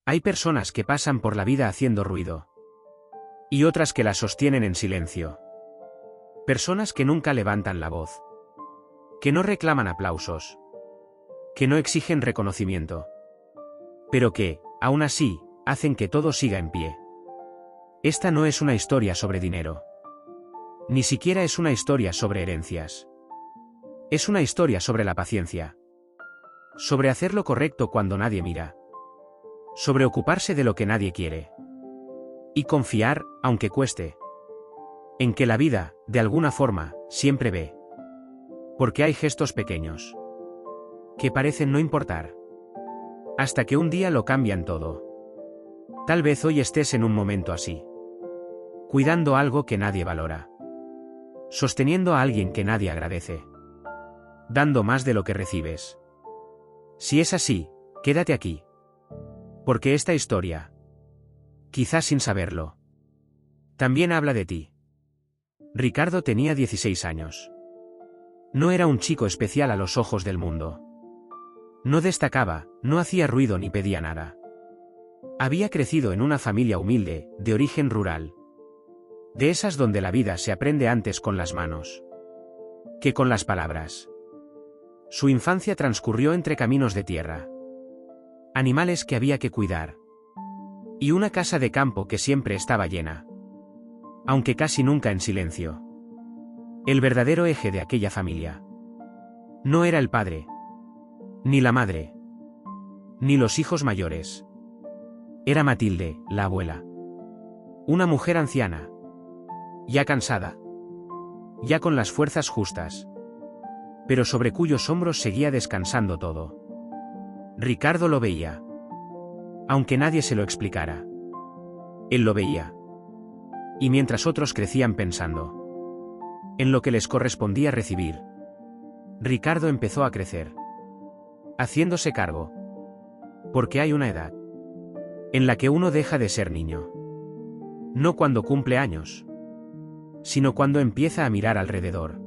Hay personas que pasan por la vida haciendo ruido. Y otras que la sostienen en silencio. Personas que nunca levantan la voz. Que no reclaman aplausos. Que no exigen reconocimiento. Pero que, aún así, hacen que todo siga en pie. Esta no es una historia sobre dinero. Ni siquiera es una historia sobre herencias. Es una historia sobre la paciencia. Sobre hacer lo correcto cuando nadie mira. Sobre ocuparse de lo que nadie quiere. Y confiar, aunque cueste. En que la vida, de alguna forma, siempre ve. Porque hay gestos pequeños. Que parecen no importar. Hasta que un día lo cambian todo. Tal vez hoy estés en un momento así. Cuidando algo que nadie valora. Sosteniendo a alguien que nadie agradece. Dando más de lo que recibes. Si es así, quédate aquí. Porque esta historia, quizás sin saberlo, también habla de ti. Ricardo tenía 16 años. No era un chico especial a los ojos del mundo. No destacaba, no hacía ruido ni pedía nada. Había crecido en una familia humilde, de origen rural. De esas donde la vida se aprende antes con las manos que con las palabras. Su infancia transcurrió entre caminos de tierra. Animales que había que cuidar. Y una casa de campo que siempre estaba llena. Aunque casi nunca en silencio. El verdadero eje de aquella familia. No era el padre. Ni la madre. Ni los hijos mayores. Era Matilde, la abuela. Una mujer anciana. Ya cansada. Ya con las fuerzas justas. Pero sobre cuyos hombros seguía descansando todo. Ricardo lo veía. Aunque nadie se lo explicara. Él lo veía. Y mientras otros crecían pensando en lo que les correspondía recibir, Ricardo empezó a crecer. Haciéndose cargo. Porque hay una edad en la que uno deja de ser niño. No cuando cumple años, sino cuando empieza a mirar alrededor.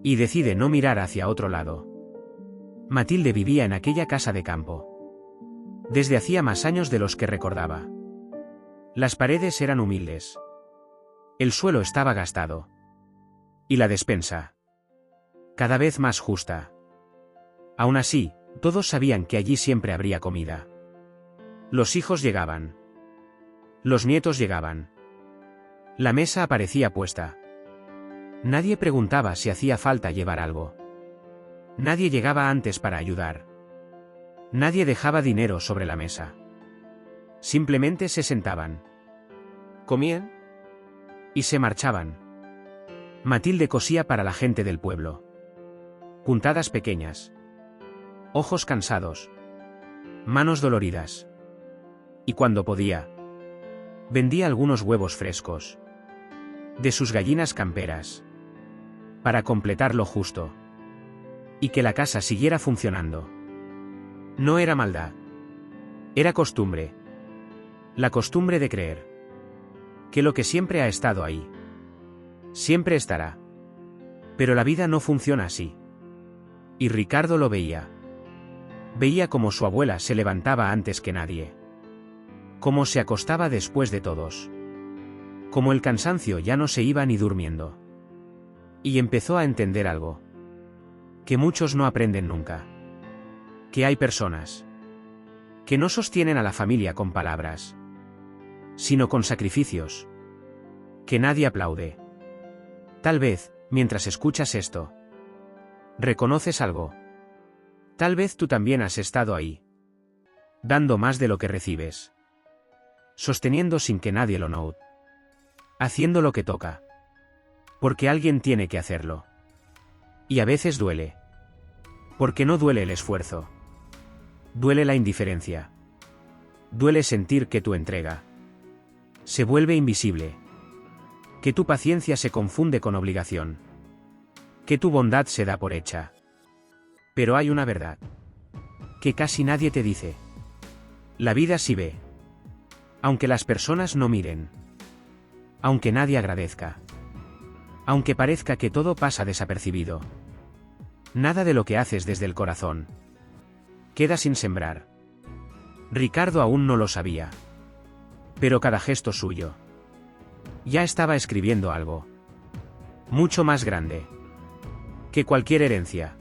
Y decide no mirar hacia otro lado. Matilde vivía en aquella casa de campo. Desde hacía más años de los que recordaba. Las paredes eran humildes. El suelo estaba gastado. Y la despensa, cada vez más justa. Aún así, todos sabían que allí siempre habría comida. Los hijos llegaban. Los nietos llegaban. La mesa aparecía puesta. Nadie preguntaba si hacía falta llevar algo. Nadie llegaba antes para ayudar. Nadie dejaba dinero sobre la mesa. Simplemente se sentaban. Comían. Y se marchaban. Matilde cosía para la gente del pueblo. Puntadas pequeñas. Ojos cansados. Manos doloridas. Y cuando podía, vendía algunos huevos frescos. De sus gallinas camperas. Para completar lo justo. Y que la casa siguiera funcionando. No era maldad. Era costumbre. La costumbre de creer. Que lo que siempre ha estado ahí. Siempre estará. Pero la vida no funciona así. Y Ricardo lo veía. Veía cómo su abuela se levantaba antes que nadie. Cómo se acostaba después de todos. Cómo el cansancio ya no se iba ni durmiendo. Y empezó a entender algo. Que muchos no aprenden nunca. Que hay personas que no sostienen a la familia con palabras, sino con sacrificios. Que nadie aplaude. Tal vez, mientras escuchas esto, reconoces algo. Tal vez tú también has estado ahí. Dando más de lo que recibes. Sosteniendo sin que nadie lo note. Haciendo lo que toca. Porque alguien tiene que hacerlo. Y a veces duele. Porque no duele el esfuerzo. Duele la indiferencia. Duele sentir que tu entrega se vuelve invisible. Que tu paciencia se confunde con obligación. Que tu bondad se da por hecha. Pero hay una verdad que casi nadie te dice. La vida sí ve. Aunque las personas no miren. Aunque nadie agradezca. Aunque parezca que todo pasa desapercibido. Nada de lo que haces desde el corazón queda sin sembrar. Ricardo aún no lo sabía. Pero cada gesto suyo ya estaba escribiendo algo mucho más grande que cualquier herencia.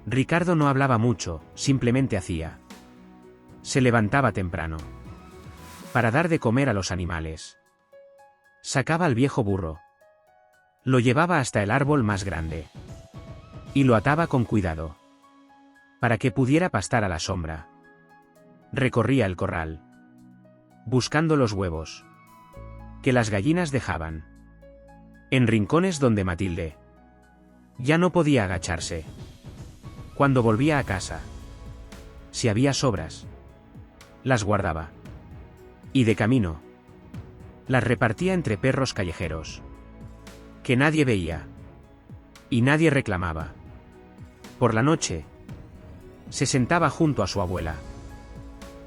Ricardo no hablaba mucho, simplemente hacía. Se levantaba temprano para dar de comer a los animales. Sacaba al viejo burro. Lo llevaba hasta el árbol más grande y lo ataba con cuidado para que pudiera pastar a la sombra. Recorría el corral buscando los huevos que las gallinas dejaban en rincones donde Matilde ya no podía agacharse. Cuando volvía a casa, si había sobras, las guardaba y de camino las repartía entre perros callejeros que nadie veía y nadie reclamaba. Por la noche, se sentaba junto a su abuela.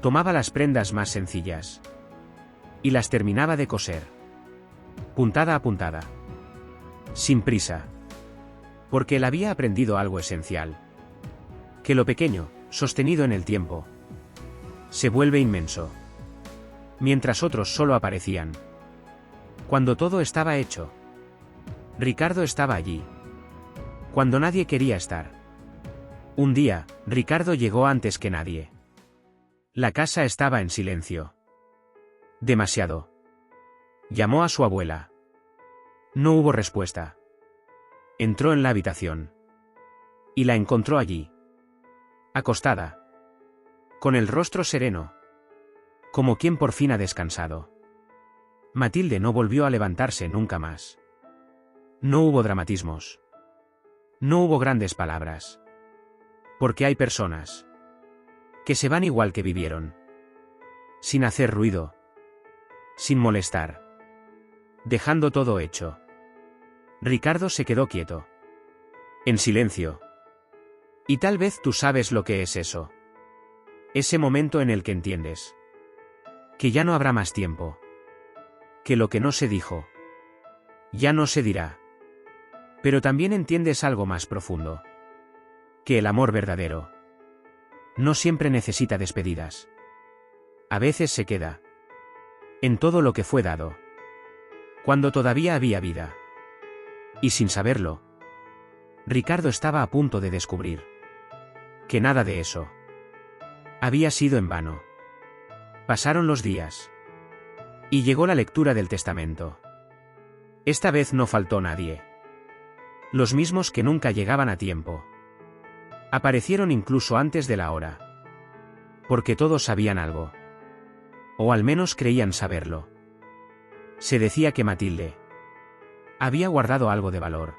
Tomaba las prendas más sencillas y las terminaba de coser, puntada a puntada, sin prisa, porque él había aprendido algo esencial: que lo pequeño, sostenido en el tiempo, se vuelve inmenso, mientras otros solo aparecían cuando todo estaba hecho. Ricardo estaba allí cuando nadie quería estar. Un día, Ricardo llegó antes que nadie. La casa estaba en silencio. Demasiado. Llamó a su abuela. No hubo respuesta. Entró en la habitación y la encontró allí, acostada, con el rostro sereno, como quien por fin ha descansado. Matilde no volvió a levantarse nunca más. No hubo dramatismos. No hubo grandes palabras. Porque hay personas que se van igual que vivieron, sin hacer ruido, sin molestar, dejando todo hecho. Ricardo se quedó quieto, en silencio. Y tal vez tú sabes lo que es eso. Ese momento en el que entiendes que ya no habrá más tiempo, que lo que no se dijo ya no se dirá. Pero también entiendes algo más profundo: que el amor verdadero no siempre necesita despedidas. A veces se queda en todo lo que fue dado, cuando todavía había vida. Y sin saberlo, Ricardo estaba a punto de descubrir que nada de eso había sido en vano. Pasaron los días y llegó la lectura del testamento. Esta vez no faltó nadie. Los mismos que nunca llegaban a tiempo aparecieron incluso antes de la hora. Porque todos sabían algo. O al menos creían saberlo. Se decía que Matilde había guardado algo de valor.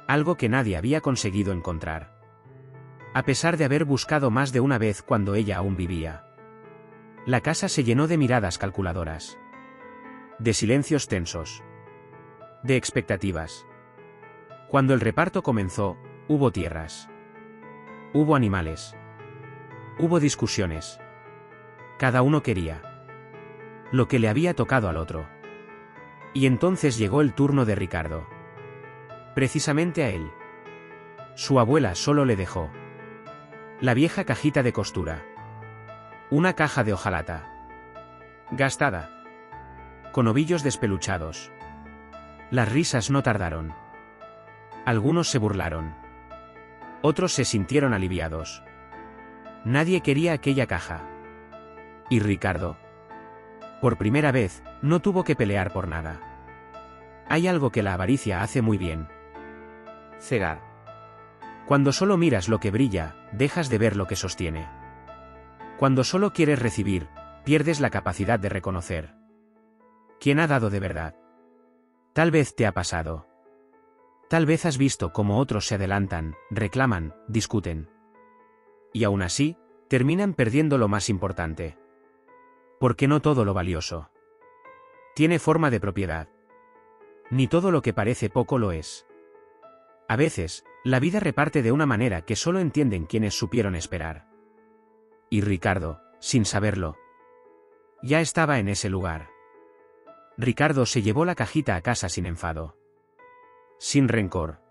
Algo que nadie había conseguido encontrar. A pesar de haber buscado más de una vez cuando ella aún vivía. La casa se llenó de miradas calculadoras. De silencios tensos. De expectativas. Cuando el reparto comenzó, hubo tierras. Hubo animales. Hubo discusiones. Cada uno quería lo que le había tocado al otro. Y entonces llegó el turno de Ricardo. Precisamente a él. Su abuela solo le dejó la vieja cajita de costura. Una caja de hojalata. Gastada. Con ovillos despeluchados. Las risas no tardaron. Algunos se burlaron. Otros se sintieron aliviados. Nadie quería aquella caja. Y Ricardo, por primera vez, no tuvo que pelear por nada. Hay algo que la avaricia hace muy bien: cegar. Cuando solo miras lo que brilla, dejas de ver lo que sostiene. Cuando solo quieres recibir, pierdes la capacidad de reconocer quién ha dado de verdad. Tal vez te ha pasado. Tal vez has visto cómo otros se adelantan, reclaman, discuten. Y aún así, terminan perdiendo lo más importante. Porque no todo lo valioso tiene forma de propiedad. Ni todo lo que parece poco lo es. A veces, la vida reparte de una manera que solo entienden quienes supieron esperar. Y Ricardo, sin saberlo, ya estaba en ese lugar. Ricardo se llevó la cajita a casa sin enfado. Sin rencor.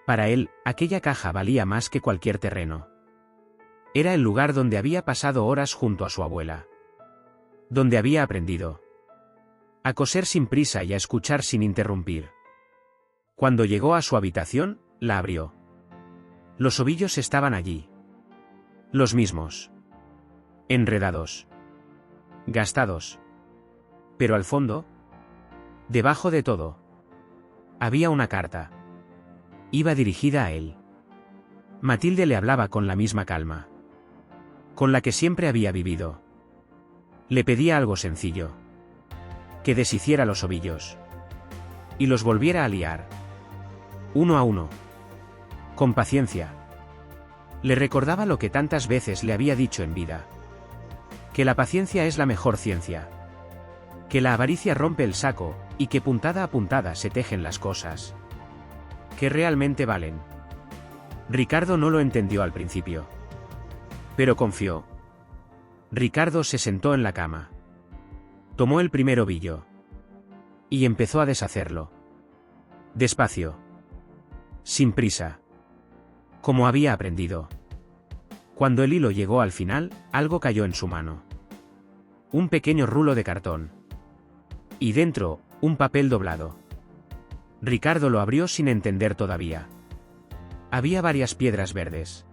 Para él, aquella caja valía más que cualquier terreno. Era el lugar donde había pasado horas junto a su abuela. Donde había aprendido a coser sin prisa y a escuchar sin interrumpir. Cuando llegó a su habitación, la abrió. Los ovillos estaban allí. Los mismos. Enredados. Gastados. Pero al fondo, debajo de todo, había una carta. Iba dirigida a él. Matilde le hablaba con la misma calma con la que siempre había vivido. Le pedía algo sencillo. Que deshiciera los ovillos. Y los volviera a liar. Uno a uno. Con paciencia. Le recordaba lo que tantas veces le había dicho en vida. Que la paciencia es la mejor ciencia. Que la avaricia rompe el saco, y que puntada a puntada se tejen las cosas que realmente valen. Ricardo no lo entendió al principio. Pero confió. Ricardo se sentó en la cama. Tomó el primer ovillo. Y empezó a deshacerlo. Despacio. Sin prisa. Como había aprendido. Cuando el hilo llegó al final, algo cayó en su mano. Un pequeño rulo de cartón. Y dentro, un papel doblado. Ricardo lo abrió sin entender todavía. Había varias piedras verdes.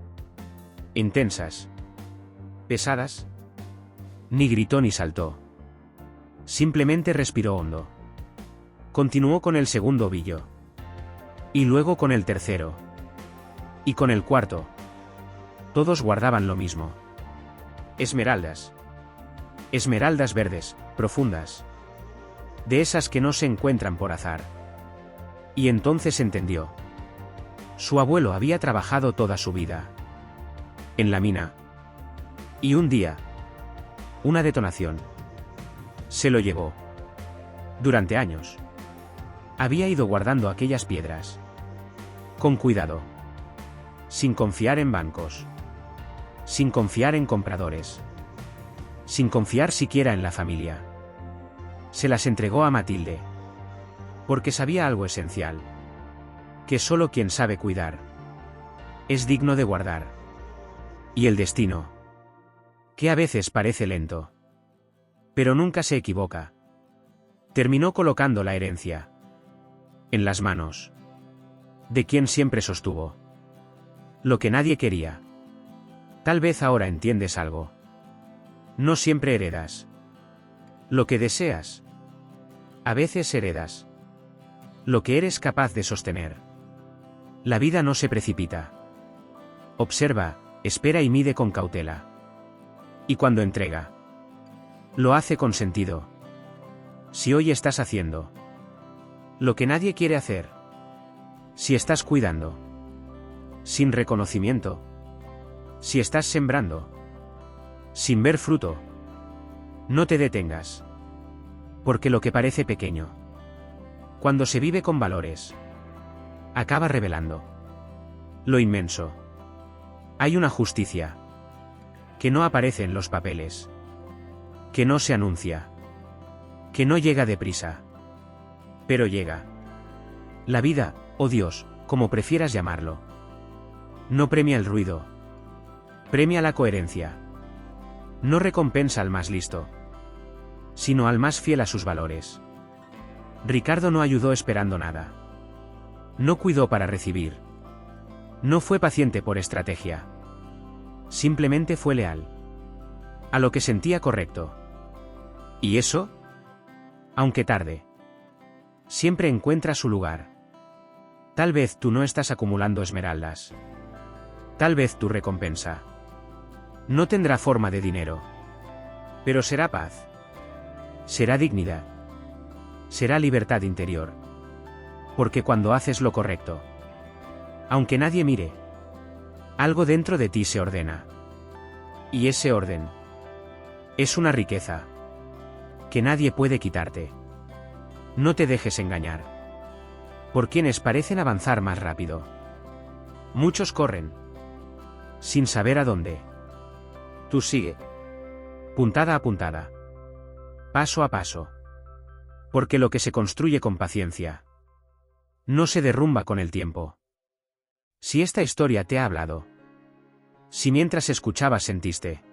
Intensas. Pesadas. Ni gritó ni saltó. Simplemente respiró hondo. Continuó con el segundo ovillo. Y luego con el tercero. Y con el cuarto. Todos guardaban lo mismo. Esmeraldas. Esmeraldas verdes, profundas. De esas que no se encuentran por azar. Y entonces entendió. Su abuelo había trabajado toda su vida en la mina. Y un día, una detonación se lo llevó. Durante años, había ido guardando aquellas piedras con cuidado, sin confiar en bancos, sin confiar en compradores, sin confiar siquiera en la familia. Se las entregó a Matilde, porque sabía algo esencial, que solo quien sabe cuidar es digno de guardar. Y el destino, que a veces parece lento, pero nunca se equivoca, terminó colocando la herencia en las manos de quien siempre sostuvo lo que nadie quería. Tal vez ahora entiendes algo. No siempre heredas lo que deseas. A veces heredas lo que eres capaz de sostener. La vida no se precipita. Observa, espera y mide con cautela. Y cuando entrega, lo hace con sentido. Si hoy estás haciendo lo que nadie quiere hacer, si estás cuidando sin reconocimiento, si estás sembrando sin ver fruto, no te detengas. Porque lo que parece pequeño, cuando se vive con valores, acaba revelando lo inmenso. Hay una justicia que no aparece en los papeles, que no se anuncia, que no llega deprisa, pero llega. La vida, o Dios, como prefieras llamarlo, no premia el ruido, premia la coherencia. No recompensa al más listo, sino al más fiel a sus valores. Ricardo no ayudó esperando nada. No cuidó para recibir. No fue paciente por estrategia. Simplemente fue leal a lo que sentía correcto. Y eso, aunque tarde, siempre encuentra su lugar. Tal vez tú no estás acumulando esmeraldas. Tal vez tu recompensa no tendrá forma de dinero, pero será paz. Será dignidad. Será libertad interior. Porque cuando haces lo correcto, aunque nadie mire, algo dentro de ti se ordena. Y ese orden es una riqueza que nadie puede quitarte. No te dejes engañar por quienes parecen avanzar más rápido. Muchos corren sin saber a dónde. Tú sigue, puntada a puntada, paso a paso. Porque lo que se construye con paciencia no se derrumba con el tiempo. Si esta historia te ha hablado, Si mientras escuchabas sentiste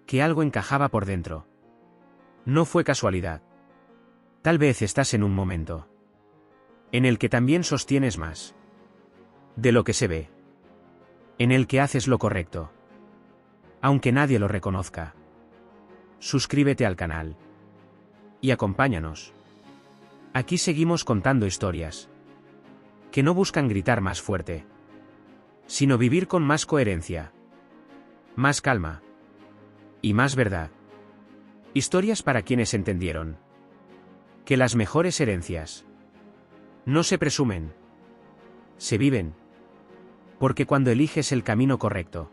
que algo encajaba por dentro, no fue casualidad. Tal vez estás en un momento en el que también sostienes más de lo que se ve, en el que haces lo correcto, aunque nadie lo reconozca. Suscríbete al canal y acompáñanos. Aquí seguimos contando historias que no buscan gritar más fuerte, sino vivir con más coherencia, más calma y más verdad. Historias para quienes entendieron que las mejores herencias no se presumen, se viven. Porque cuando eliges el camino correcto,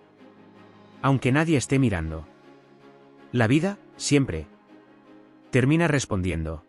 aunque nadie esté mirando, la vida, siempre, termina respondiendo.